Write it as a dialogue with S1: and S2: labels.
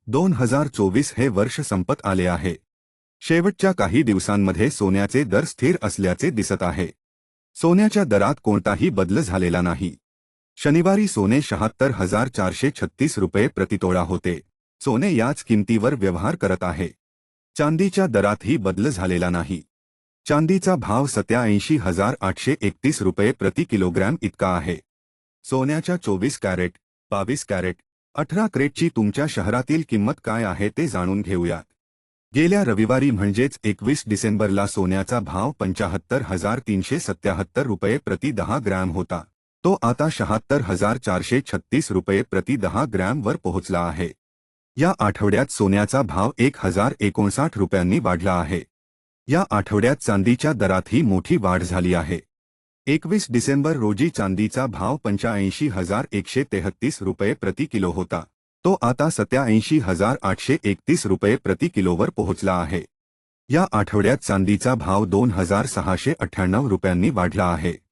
S1: 2024 हे वर्ष संपत आले आहे। शेवटच्या काही दिवसांमध्ये सोन्याचे दर स्थिर असल्याचे दिसत आहे। सोन्याच्या दरात कोणताही बदल झालेला नाही। शनिवारी सोने 76,436 रुपये प्रतितोळा होते। सोने याच किमतीवर व्यवहार करत आहे। चांदीच्या दरातही बदल झालेला नाही। चांदीचा भाव 87,831 रुपये प्रति किलोग्रॅम इतका आहे। सोन्याच्या 24 कॅरेट, 22 कॅरेट, 18 कॅरेटची तुमच्या शहरातील किंमत काय आहे ते जाणून घेऊया। गेल्या रविवारी म्हणजेच 21 डिसेंबरला सोन्याचा भाव 75,377 रुपये प्रति 10 ग्रॅम होता। तो आता 76,436 रुपये प्रति 10 ग्रॅम वर पोहोचला आहे। या आठवड्यात सोन्याचा भाव 1,059 रुपयांनी वाढला आहे। या आठवड्यात चांदीच्या दरातही मोठी वाढ झाली आहे। 21 डिसेंबर रोजी चांदीचा भाव 85,133 रुपये प्रति किलो होता। तो आता 87,831 रुपये प्रति किलोवर पोहोचला आहे। या आठवड्यात चांदीचा भाव 2,698 रुपयांनी वाढला आहे।